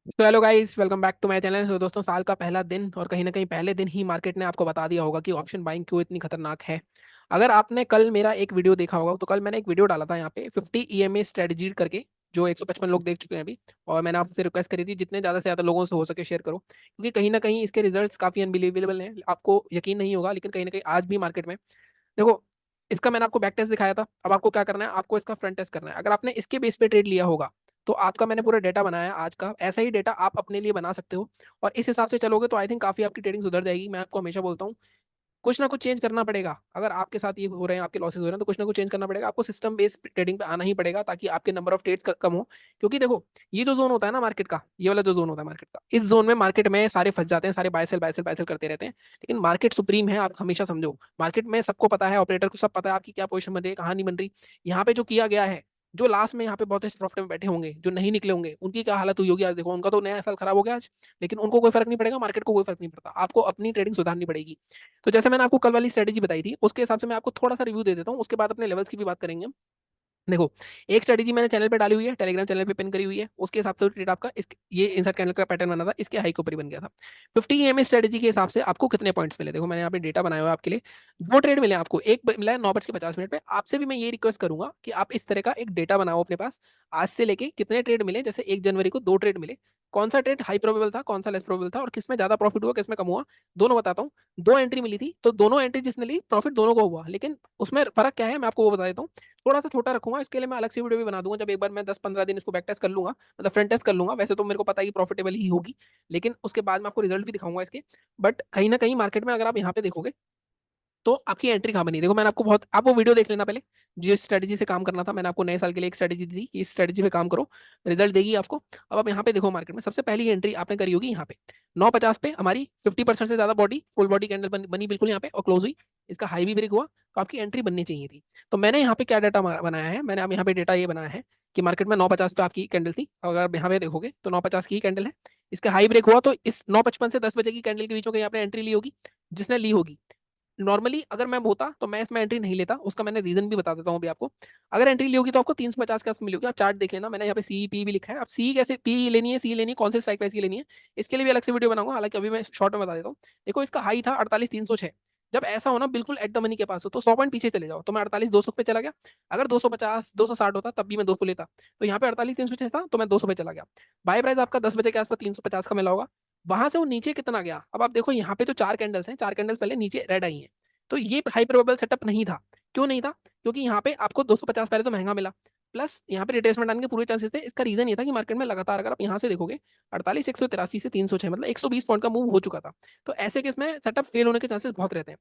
तो hello guys, welcome back to my channel. तो दोस्तों, साल का पहला दिन और कहीं ना कहीं पहले दिन ही मार्केट ने आपको बता दिया होगा कि ऑप्शन बाइंग क्यों इतनी खतरनाक है। अगर आपने कल मेरा एक वीडियो देखा होगा तो कल मैंने एक वीडियो डाला था यहाँ पे 50 ईएमए स्ट्रेटजी करके, जो 155 लोग देख चुके हैं अभी। और मैंने आपसे रिक्वेस्ट करी थी जितने ज़्यादा से ज़्यादा लोगों से हो सके शेयर करो, क्योंकि कहीं ना कहीं इसके रिजल्ट्स काफ़ी अनबिलीवेबल हैं। आपको यकीन नहीं होगा, लेकिन कहीं ना कहीं आज भी मार्केट में देखो, इसका मैंने आपको बैक टेस्ट दिखाया था। अब आपको क्या करना है, आपको इसका फ्रंट टेस्ट करना है। अगर आपने इसके बेस पे ट्रेड लिया होगा तो आपका मैंने पूरा डेटा बनाया है आज का, ऐसा ही डेटा आप अपने लिए बना सकते हो और इस हिसाब से चलोगे तो आई थिंक काफी आपकी ट्रेडिंग सुधर जाएगी। मैं आपको हमेशा बोलता हूँ, कुछ ना कुछ चेंज करना पड़ेगा। अगर आपके साथ ये हो रहे हैं, आपके लॉसेस हो रहे हैं, तो कुछ ना कुछ चेंज करना पड़ेगा। आपको सिस्टम बेस्ड ट्रेडिंग पे आना ही पड़ेगा ताकि आपके नंबर ऑफ ट्रेड्स कम हो। क्योंकि देखो, ये जो जोन होता है ना मार्केट का, ये वाला जो जोन होता है मार्केट का, इस जोन में मार्केट में सारे फंस जाते हैं, सारे buy sell buy sell buy sell करते रहते हैं। लेकिन मार्केट सुप्रीम है, आप हमेशा समझो। मार्केट में सबको पता है, ऑपरेटर को सब पता है आपकी क्या पोजीशन बन रही है, कहाँ नहीं बन रही। यहाँ पे जो किया गया है, जो लास्ट में यहाँ पे बहुत प्रॉफिट में बैठे होंगे, जो नहीं निकले होंगे, उनकी क्या हालत हुई होगी आज। देखो, उनका तो नया साल खराब हो गया आज, लेकिन उनको कोई फर्क नहीं पड़ेगा, मार्केट को कोई फर्क नहीं पड़ता। आपको अपनी ट्रेडिंग सुधारनी पड़ेगी। तो जैसे मैंने आपको कल वाली स्ट्रेटेजी बताई थी, उसके हिसाब से मैं आपको थोड़ा सा रिव्यू दे देता हूँ, उसके बाद अपने लेवल्स की भी बात करेंगे हम। देखो, एक स्ट्रेटेजी मैंने चैनल पे डाली हुई है, टेलीग्राम चैनल पे पिन करी हुई है। उसके हिसाब से ट्रेड आपका ये इनसाइड कैंडल का पैटर्न बना था, इसके हाई के ऊपर ही बन गया था। 50 ईएमए स्ट्रेटेजी के हिसाब से आपको कितने पॉइंट्स मिले, देखो मैंने यहाँ पे डेटा बनाया हुआ है आपके लिए। दो ट्रेड मिले आपको, एक मिला है 9:50 पे। आपसे भी मैं ये रिक्वेस्ट करूंगा कि आप इस तरह का एक डेटा बनाओ अपने पास। आज से लेके कितने ट्रेड मिले, जैसे 1 जनवरी को 2 ट्रेड मिले, कौन सा ट्रेड हाई प्रोबेबल था, कौन सा लेस प्रोबेबल था, और किसमें ज्यादा प्रॉफिट हुआ, किसमें कम हुआ, दोनों बताता हूँ। 2 एंट्री मिली थी, तो दोनों एंट्री जिसने ली, प्रॉफिट दोनों को हुआ। लेकिन उसमें फर्क क्या है, मैं आपको वो बता देता हूँ। थोड़ा सा छोटा रखूंगा, इसके लिए मैं अलग से वीडियो भी बना दूंगा जब एक बार मैं 10-15 दिन इसको बैक टेस्ट कर लूंगा, मतलब फ्रंट टेस्ट कर लूंगा। वैसे तो मेरे को पता है कि प्रॉफिटेबल ही होगी, लेकिन उसके बाद मैं आपको रिजल्ट भी दिखाऊंगा इसके। बट कहीं ना कहीं मार्केट में अगर आप यहाँ पे देखोगे तो आपकी एंट्री कहाँ बनी, देखो मैंने आपको बहुत, आप वो वीडियो देख लेना पहले। जिस स्ट्रेटजी से काम करना था, मैंने आपको नए साल के लिए एक स्ट्रेटजी दी कि इस स्ट्रेटजी पे काम करो, रिजल्ट देगी आपको। अब आप यहाँ पे देखो, मार्केट में सबसे पहली एंट्री आपने करी होगी यहाँ पे 9:50 पे। हमारी 50% से ज्यादा बॉडी, फुल बॉडी कैंडल बनी बिल्कुल यहाँ पे और क्लोज हुई। इसका हाई भी ब्रेक हुआ, तो आपकी एंट्री बननी चाहिए थी। तो मैंने यहाँ पे क्या डाटा बनाया है, मैंने अब यहाँ पे डेटा ये बनाया है कि मार्केट में 9:50 पे आपकी कैंडल थी। अगर यहाँ पे देखोगे तो 9:50 की कैंडल है। इसका हाई ब्रेक हुआ, तो इस 9:55 से 10 बजे की कैंडल के बीच में कहीं आपने एंट्री ली होगी। जिसने ली होगी, नॉर्मली अगर मैं होता तो मैं इसमें एंट्री नहीं लेता, उसका मैंने रीजन भी बता देता हूँ अभी आपको। अगर एंट्री ली होगी तो आपको 350 के आसपास मिली होगी। आप चार्ट देख लेना, मैंने यहाँ पे सी पी भी लिखा है। अब सी कैसे पी लेनी है, सी लेनी है, कौन से स्ट्राइक प्राइस की लेनी है, इसके लिए भी अलग से वीडियो बनाऊंगा। हालांकि अभी मैं शॉर्ट में बता देता हूँ। देखो, इसका हाई था 48,306। जब ऐसा होना बिल्कुल एट द मनी के पास हो, तो 100 पॉइंट पीछे चले जाओ, तो मैं 48,200 पे चला गया। अगर 250 260 होता तब भी मैं 200 लेता। तो यहाँ पे 48,306 था, तो मैं 200 पे चला गया। बाय प्राइस आपका 10 बजे के आसपास 350 का मिला होगा। वहां से वो नीचे कितना गया, अब आप देखो यहाँ पे जो 4 कैंडल्स हैं, 4 कैंडल्स पहले नीचे रेड आई हैं। तो ये हाई प्रोबेबल सेटअप नहीं था। क्यों नहीं था? क्योंकि यहाँ पे आपको 250 पहले तो महंगा मिला, प्लस यहाँ पे रिट्रेसमेंट आने के पूरे चांसेस थे। इसका रीजन ये था कि मार्केट में लगातार, अगर आप यहाँ से देखोगे, 48,183 से 306, मतलब 120 पॉइंट का मूव हो चुका था। तो ऐसे केस में सेटअप फेल होने के चांसेस बहुत रहते हैं।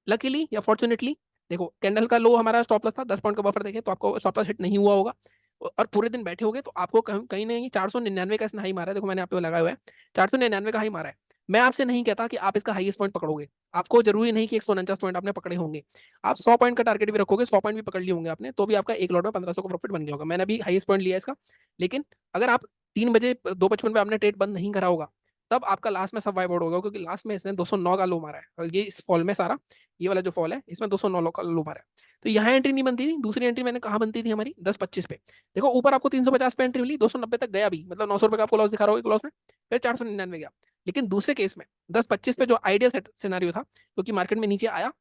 लकीली या फॉर्चुनेटली, देखो कैंडल का लो हमारा स्टॉप लॉस था, 10 पॉइंट का बफर देखे तो आपको स्टॉप लॉस हिट नहीं हुआ होगा। और पूरे दिन बैठे होगे तो आपको कहीं नहीं 499 का इसने हाई मारा है। देखो मैंने आप पे लगाया हुआ है, 499 का हाई मारा है। मैं आपसे नहीं कहता कि आप इसका हाईएस्ट पॉइंट पकड़ोगे। आपको जरूरी नहीं कि 149 पॉइंट आपने पकड़े होंगे। आप 100 पॉइंट का टारगेट भी रखोगे, 100 पॉइंट भी पकड़ लिए होंगे आपने, तो भी आपका एक लॉट में 1500 का प्रॉफिट बन गया होगा। मैंने अभी हाईएस्ट पॉइंट लिया इसका। लेकिन अगर आप 3 बजे 2:55 पे आपने ट्रेड बंद नहीं करा होगा, तब आपका लास्ट में सब वाइप आउट होगा, क्योंकि लास्ट में इसने 209 का लो मारा है। और ये इस फॉल में सारा, ये वाला जो फॉल है, इसमें 209 का लो मारा है। तो यहाँ एंट्री नहीं बनती थी। दूसरी एंट्री मैंने कहाँ बनती थी, हमारी 10:25 पे। देखो ऊपर आपको 350 पे एंट्री मिली, 290 तक गया भी, मतलब 900 रुपए का आपको लॉस दिखा रहा होगा लॉस में, फिर 499 गया। लेकिन दूसरे केस में 10:25 पे जो आइडियल सिनेरियो था, क्योंकि मार्केट में नीचे आया,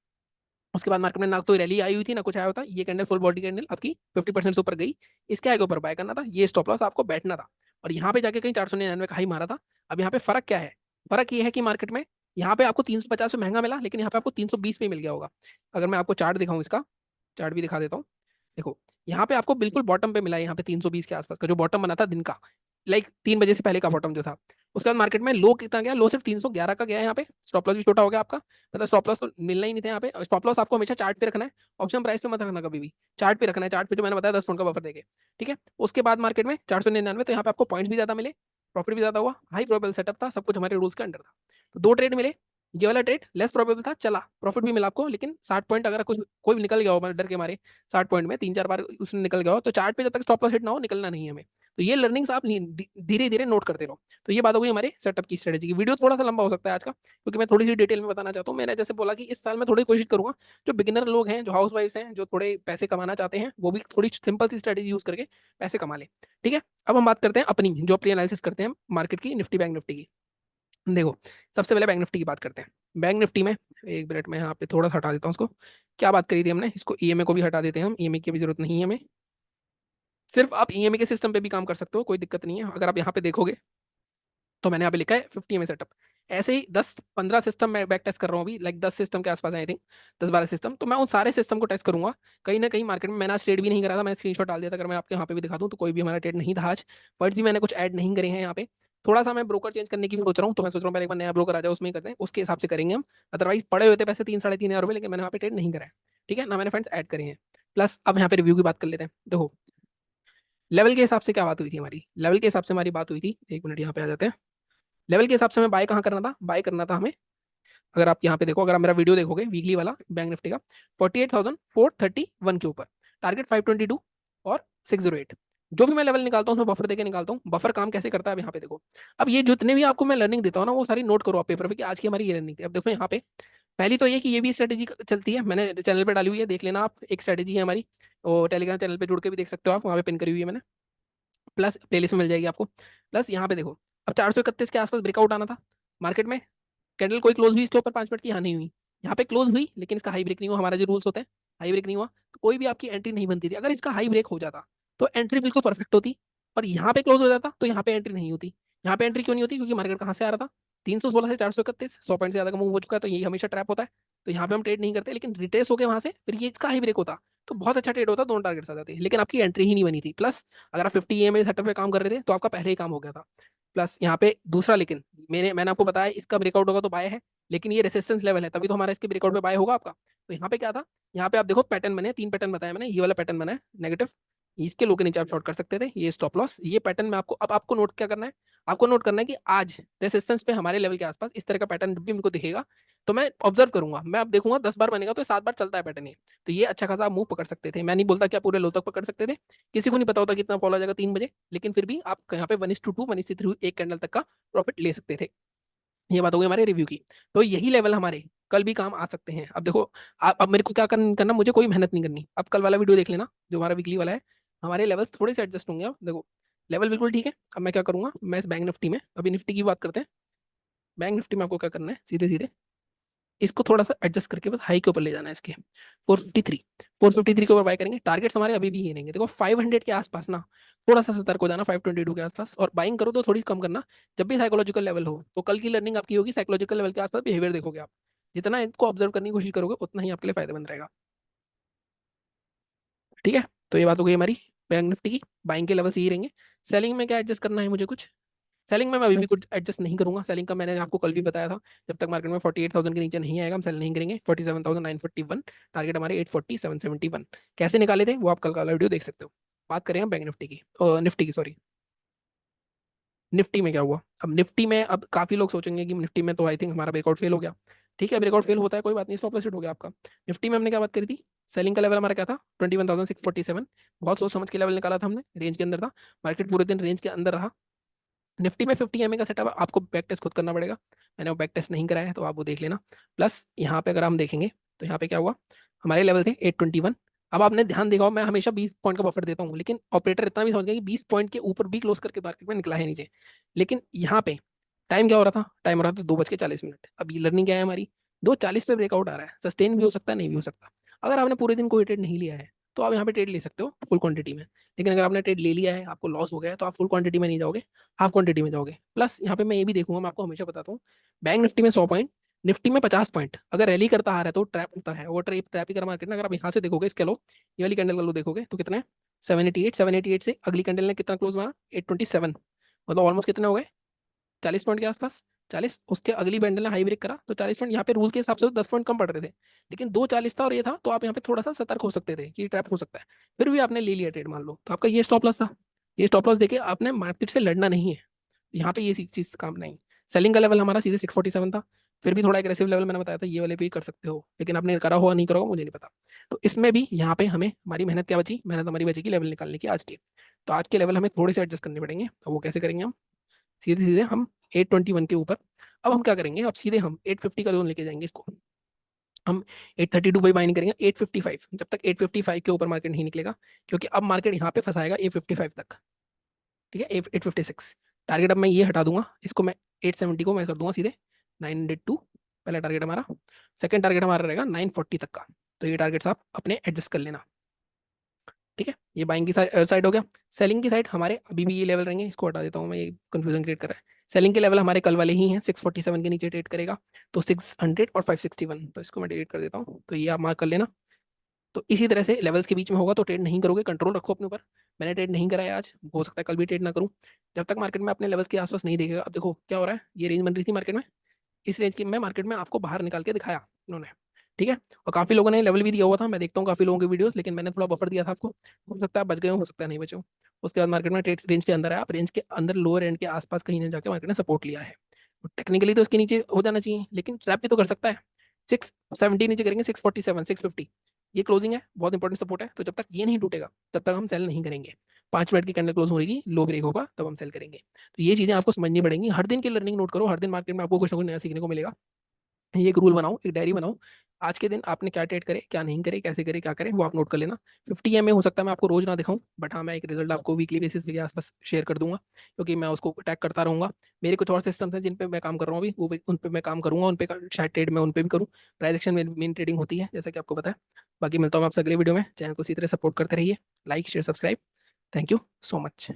उसके बाद मार्केट में ना तो रैली आई हुई थी ना कुछ आया होता, ये कैंडल फुल बॉडी कैंडल आपकी 50% से ऊपर गई। इसके आगे ऊपर बाय करना था, ये स्टॉप लॉस आपको बैठना था। और यहाँ पे जाके कहीं 499 का हाई मारा था। अब यहाँ पे फर्क क्या है? फर्क ये है कि मार्केट में यहाँ पे आपको 350 में महंगा मिला, लेकिन यहाँ पे आपको 320 में मिल गया होगा। अगर मैं आपको चार्ट दिखाऊं, इसका चार्ट भी दिखा देता हूँ। देखो, यहाँ पे आपको बिल्कुल बॉटम पे मिला है, यहाँ पे 320 के आसपास का जो बॉटम बना था दिन का, लाइक 3 बजे से पहले का बॉटम जो था। उसके बाद मार्केट में लो कितना गया, लो सिर्फ 311 का गया है। यहाँ पे स्टॉप लॉस भी छोटा हो गया आपका, मतलब स्टॉप लॉस तो मिलना ही नहीं था यहाँ पे। स्टॉप लॉस आपको हमेशा चार्ट पे रखना है, ऑप्शन प्राइस पे मत रखना कभी भी। चार्ट पे रखना है, चार्ट पे जो मैंने बताया 10 पॉइंट का बफर देके। ठीक है, उसके बाद मार्केट में 499, तो यहाँ पे आपको पॉइंट्स भी ज्यादा मिले, प्रॉफिट भी ज्यादा हुआ, हाई प्रोबेबल सेटअप था, सब कुछ हमारे रूल्स के अंडर था। तो 2 ट्रेड मिले। ये वाला ट्रेड लेस प्रोबेबल था, चला, प्रॉफिट भी मिला आपको, लेकिन 60 पॉइंट अगर कुछ कोई भी निकल गया हो डर के मारे, 60 पॉइंट में 3-4 बार उसने निकल गया हो, तो चार्ट पे जब तक स्टॉप लॉस हिट ना हो, निकलना नहीं है हमें। तो ये लर्निंग्स आप धीरे धीरे नोट करते रहो। तो ये बात हो गई हमारे सेटअप की स्ट्रेटेजी की। वीडियो थोड़ा सा लंबा हो सकता है आज का, क्योंकि मैं थोड़ी सी डिटेल में बताना चाहता हूँ। मैंने जैसे बोला कि इस साल मैं थोड़ी कोशिश करूंगा जो बिगिनर लोग हैं, जो हाउस वाइफ्स हैं, जो थोड़े पैसे कमाना चाहते हैं, वो भी थोड़ी सिंपल सी स्ट्रेटेजी यूज करके पैसे कमा ले। ठीक है, अब हम बात करते हैं अपनी, जो अपनी एनालिसिस करते हैं मार्केट की, निफ्टी बैंक निफ्टी की। देखो, सबसे पहले बैंक निफ्टी की बात करते हैं। बैंक निफ्टी में एक मिनट में यहाँ पे थोड़ा सा हटा देता हूँ उसको। क्या बात करी थी हमने, इसको ईएमए को भी हटा देते हैं हम, ईएमए की भी जरूरत नहीं है हमें। सिर्फ आप ईएमए के सिस्टम पे भी काम कर सकते हो, कोई दिक्कत नहीं है। अगर आप यहाँ पे देखोगे तो मैंने यहाँ पे लिखा है 50 सेटअप। ऐसे ही 10-15 सिस्टम मैं बैक टेस्ट कर रहा हूँ अभी, लाइक 10 सिस्टम के आसपास है आई थिंक, 10-12 सिस्टम। तो मैं उन सारे सिस्टम को टेस्ट करूंगा। कहीं ना कहीं मार्केट में मैंने आज ट्रेड भी नहीं करा था, मैंने स्क्रीनशॉट डाल दिया था। अगर मैं आपके यहाँ पे भी दिखा दूँ तो कोई भी हमारा ट्रेड नहीं था आज। फर्ज भी मैंने कुछ ऐड नहीं करे हैं यहाँ पे। थोड़ा सा मैं ब्रोकर चेंज करने की भी सोच रहा हूँ, तो मैं सोच रहा हूँ पहले एक बार नया ब्रोकर आ जाए, उसमें ही करते हैं, उसके हिसाब से करेंगे हम। अदरवाइज पड़े हुए थे पैसे 3-3.5 हज़ार रुपये, लेकिन मैंने वहाँ पे ट्रेड नहीं करा है। ठीक है ना, मैंने फ्रेंड्स ऐड करे हैं। प्लस अब यहाँ पे रिव्यू की बात कर लेते हैं। देखो, लेवल के हिसाब से क्या बात हुई थी हमारी, लेवल के हिसाब से हमारी बात हुई थी, एक मिनट यहाँ पे आ जाते हैं। लेवल के हिसाब से हमें बाय कहाँ करना था, बाय करना था हमें। अगर आप यहाँ पे देखो, अगर आप मेरा वीडियो देखोगे वीकली वाला बैंक निफ्टी का, 48,431 के ऊपर टारगेट 522 और 608। जो भी मैं लेवल निकालता हूँ उसमें बफर देके निकालता हूँ। बफर काम कैसे करता है अब यहाँ पे देखो। अब ये जितने भी आपको मैं लर्निंग देता हूँ ना, वो सारी नोट करो आप पेपर पे कि आज की हमारी ये लर्निंग थी। अब देखो यहाँ पे पहली तो ये कि ये भी स्ट्रेटेजी चलती है, मैंने चैनल पे डाली हुई है, देख लेना आप। एक स्ट्रेटेजी है हमारी, और टेलीग्राम चैनल पे जुड़ के भी देख सकते हो आप, वहाँ पे पिन करी हुई है मैंने। प्लस प्लेलिस्ट में मिल जाएगी आपको। प्लस यहाँ पे देखो, अब 431 के आसपास ब्रेकआउट आना था मार्केट में। कैंडल कोई क्लोज हुई इसके ऊपर 5 मिनट की, यहाँ नहीं हुई। यहाँ पे क्लोज हुई, लेकिन इसका हाई ब्रेक नहीं हुआ। हमारा जो रूल्स होते हैं, हाई ब्रेक नहीं हुआ तो कोई भी आपकी एंट्री नहीं बनती थी। अगर इसका हाई ब्रेक हो जाता तो एंट्री बिल्कुल परफेक्ट होती, पर यहाँ पे क्लोज हो जाता तो यहाँ पे एंट्री नहीं होती। यहाँ पे एंट्री क्यों नहीं होती, क्योंकि मार्केट कहाँ से आ रहा था, 316 से 431, 100 पॉइंट से ज्यादा का मूव हो चुका है, तो यही हमेशा ट्रैप होता है। तो यहाँ पे हम ट्रेड नहीं करते, लेकिन रिट्रेस हो गए वहां से, फिर ये इसका हाई ब्रेक होता तो बहुत अच्छा ट्रेड होता, दोनों टारगेट्स आ जाते, लेकिन आपकी एंट्री ही नहीं बनी थी। प्लस अगर आप 50 EMA सेटअप पे काम कर रहे थे तो आपका पहले ही काम हो गया था। प्लस यहाँ पे दूसरा, लेकिन मैंने आपको बताया इसका ब्रेकआउट होगा तो बाय है, लेकिन ये रेसिस्टेंस लेवल है, तभी तो हमारा इसके ब्रेकआउट पे बाय होगा आपका। तो यहाँ पे क्या था, यहाँ पे आप देखो पैटर्न बने, 3 पैटर्न बताया मैंने, ये वाला पैटर्न बना है नेगेटिव, इसके लो के नीचे आप शॉर्ट कर सकते थे, ये स्टॉप लॉस, ये पैटर्न में आपको, अब आपको नोट क्या करना है, आपको नोट करना है कि आज रेसिस्टेंस पे हमारे लेवल के आसपास इस तरह का पैटर्न जब भी मेरे को दिखेगा तो मैं ऑब्जर्व करूंगा। मैं अब देखूंगा 10 बार बनेगा तो 7 बार चलता है पैटर्न ये, तो ये अच्छा खासा आप मूव पकड़ सकते थे। मैं नहीं बोलता कि आप पूरे लो तक पकड़ सकते थे, किसी को नहीं पता होता कितना फॉलो आ जाएगा 3 बजे, लेकिन फिर भी आप यहाँ पे 1:2, 1:3 एक कैंडल तक का प्रॉफिट ले सकते थे। ये बात हो गई हमारे रिव्यू की। तो यही लेवल हमारे कल भी काम आ सकते हैं। अब देखो, आप अब मेरे को क्या करना, मुझे कोई मेहनत नहीं करनी। अब कल वाला वीडियो देख लेना जो हमारा वीकली वाला है, हमारे लेवल्स थोड़े से एडजस्ट होंगे। अब देखो, लेवल बिल्कुल ठीक है। अब मैं क्या करूंगा, मैं इस बैंक निफ्टी में, अभी निफ्टी की बात करते हैं। बैंक निफ्टी में आपको क्या करना है, सीधे सीधे इसको थोड़ा सा एडजस्ट करके बस हाई के ऊपर ले जाना है इसके, 453, 453 के ऊपर बाय करेंगे। टारगेट्स हमारे अभी भी ये रहेंगे, देखो 500 के आसपास ना, थोड़ा सा सतर्क हो जाना 522 के आसपास, और बाइंग करो तो थोड़ी कम करना जब भी साइकोलॉजिकल लेवल हो। तो कल की लर्निंग आपकी होगी, साइकोलॉजिकल लेवल के आसपास बिहेवियर देखोगे आप, जितना इसको ऑब्जर्व करने की कोशिश करोगे उतना ही आपके लिए फायदेमंद रहेगा। ठीक है, तो ये बात हो गई हमारी बैंक निफ्टी की। बाइंग के लेवल्स यही रहेंगे। सेलिंग में क्या एडजस्ट करना है मुझे कुछ, सेलिंग में मैं अभी भी कुछ एडजस्ट नहीं करूंगा। सेलिंग का मैंने आपको कल भी बताया था, जब तक मार्केट में 48,000 के नीचे नहीं आएगा हम सेल नहीं करेंगे। 47,941 टारगेट हमारे, 840,771 कैसे निकाले थे वो आप कल का वीडियो देख सकते हो। बात करें हम बैंक निफ्टी की, निफ्टी की सॉरी, निफ्टी में क्या हुआ। अब निफ्टी में अब काफी लोग सोचेंगे कि निफ्टी में तो आई थिंक हमारा ब्रेकआउट फेल हो गया। ठीक है, ब्रेकआउट फेल होता है, कोई बात नहीं, स्टॉप लॉस हिट हो गया आपका। निफ्टी में हमने क्या बात करी थी, सेलिंग का लेवल हमारा क्या था, 21,647। बहुत सोच समझ के लेवल निकाला था हमने, रेंज के अंदर था, मार्केट पूरे दिन रेंज के अंदर रहा। निफ्टी में 50 EMA का सेटअप आपको बैक टेस्ट खुद करना पड़ेगा, मैंने वो बैक टेस्ट नहीं कराया है, तो आप वो देख लेना। प्लस यहाँ पे अगर हम देखेंगे तो यहाँ पे क्या हुआ, हमारे लेवल थे 821। अब आपने ध्यान देखा हो, मैं हमेशा 20 पॉइंट का बफर देता हूँ, लेकिन ऑपरेटर इतना भी समझ गया कि 20 पॉइंट के ऊपर भी क्लोज करके मार्केट में निकला है नीचे। लेकिन यहाँ पे टाइम क्या हो रहा था, टाइम हो रहा था 2:40 अब ये लर्निंग क्या है हमारी, 2:40 पे ब्रेकआउट आ रहा है, सस्टेन भी हो सकता है नहीं भी हो सकता। अगर आपने पूरे दिन कोई ट्रेड नहीं लिया है तो आप यहाँ पे ट्रेड ले सकते हो फुल क्वांटिटी में। लेकिन अगर आपने ट्रेड ले लिया है, आपको लॉस हो गया है, तो आप फुल क्वांटिटी में नहीं जाओगे, हाफ क्वांटिटी में जाओगे। प्लस यहाँ पे मैं ये भी देखूंगा, मैं आपको हमेशा बताता हूँ, बैंक निफ्टी में 100 पॉइंट, निफ्टी में 50 पॉइंट अगर रैली करता आ रहा है तो ट्रैप होता है, वो ट्रैप ही कर मार्केट ना। अगर आप यहाँ से देखोगे इसके लो, ये वाली कैंडल का लो देखोगे तो कितना है, 788, 788 से अगली कैंडल ने कितना क्लोज मारा, 827, मतलब ऑलमोस्ट कितने हो गए, 40 पॉइंट के आसपास। 40, उसके अगली बैंडल ने हाई ब्रेक करा तो 40 पॉइंट, यहाँ पे रूल के हिसाब से तो 10 पॉइंट कम पड़ रहे थे, लेकिन 2:40 था और ये था, तो आप यहाँ पे थोड़ा सा सतर्क हो सकते थे कि ट्रैप हो सकता है। फिर भी आपने ले लिया ट्रेड, मान लो, तो आपका ये स्टॉप लॉस था। ये स्टॉप लॉस देके आपने मार्केट से लड़ना नहीं है, यहाँ पे ये चीज काम नहीं। सेलिंग का लेवल हमारा सीधे 647 था, फिर भी थोड़ा एग्रेसिव लेवल मैंने बताया था, ये वाले भी कर सकते हो, लेकिन आपने करा हो नहीं करा हो मुझे नहीं पता। तो इसमें भी यहाँ पे हमें हमारी मेहनत क्या बची, मेहनत हमारी बची की लेवल निकालने की आज की। तो आज के लेवल हमें थोड़े से एडजस्ट करने पड़ेंगे। तो वो कैसे करेंगे हम? सीधे सीधे हम 821 के ऊपर अब हम क्या करेंगे, अब सीधे हम 850 का जोन लेके जाएंगे इसको। हम 832 पे बाय नहीं करेंगे, 855 जब तक 855 के ऊपर मार्केट नहीं निकलेगा, क्योंकि अब मार्केट यहाँ पे फंसाएगा 855 तक। ठीक है, 856 टारगेट अब मैं ये हटा दूंगा, इसको मैं 870 को मैं कर दूंगा सीधे 902, पहला टारगेट हमारा। सेकंड टारगेट हमारा रहेगा 940 तक का। तो ये टारगेट्स आप अपने एडजस्ट कर लेना। ठीक है, ये बाइंग की साइड हो गया। सेलिंग की साइड हमारे अभी भी ये लेवल रहेंगे, इसको हटा देता हूँ मैं, ये कंफ्यूजन क्रिएट कर रहा है। सेलिंग के लेवल हमारे कल वाले ही हैं, 647 के नीचे ट्रेड करेगा तो 600 और 561, तो इसको मैं डिलीट कर देता हूँ, तो ये आप मार्क कर लेना। तो इसी तरह से लेवल्स के बीच में होगा तो ट्रेड नहीं करोगे, कंट्रोल रखो अपने ऊपर। मैंने ट्रेड नहीं कराया आज, हो सकता है कल भी ट्रेड ना करूँ। जब तक मार्केट में अपने लेवल्स के आसपास नहीं देखेगा, अब देखो क्या हो रहा है, ये रेंज बन रही थी मार्केट में, इस रेंज की मैं मार्केट में आपको बाहर निकाल के दिखाया इन्होंने। ठीक है, और काफी लोगों ने लेवल भी दिया हुआ था, मैं देखता हूँ काफी लोगों की वीडियोस, लेकिन मैंने थोड़ा बफर दिया था आपको, हो सकता है बच गए हो सकता है नहीं बचे हो। उसके बाद मार्केट में ट्रेड रेंज के अंदर आया, आप रेंज के अंदर लोअर एंड के आसपास कहीं ना जाके मार्केट ने सपोर्ट लिया है। टेक्निकली तो इसके नीचे हो जाना चाहिए, लेकिन ट्रैप भी तो कर सकता है। 670 नीचे करेंगे, 647 650, ये क्लोजिंग है, बहुत इंपॉर्टेंट सपोर्ट है। तो जब तक ये नहीं टूटेगा तब तक हम सेल नहीं करेंगे। 5 मिनट की कैंडल क्लोज होगी, लो ब्रेक होगा, तब हम सेल करेंगे। तो ये चीजें आपको समझनी पड़ेंगी, हर दिन की लर्निंग नोट करो, हर दिन मार्केट में आपको कुछ ना कुछ नया सीखने को मिलेगा। ये एक रूल बनाओ, एक डायरी बनाओ, आज के दिन आपने क्या ट्रेड करे, क्या नहीं करे, कैसे करे, क्या करे, वो आप नोट कर लेना। 50 एम हो सकता है मैं आपको रोज ना दिखाऊं, बट हाँ मैं एक रिजल्ट आपको वीकली बेसिस के आसपास शेयर कर दूंगा, क्योंकि मैं उसको ट्रैक करता रहूंगा। मेरे कुछ और सिस्टम्स हैं जिन पे मैं काम कर रहा हूँ अभी, वो उन पे मैं काम करूंगा, उन पे शायद ट्रेड में उन पे भी करूँ। प्राइस एक्शन में मेन ट्रेडिंग होती है, जैसा कि आपको पता है। बाकी मिलता हूँ मैं आपसे अगले वीडियो में, चैनल को इसी तरह सपोर्ट करते रहिए, like share subscribe. Thank you so much.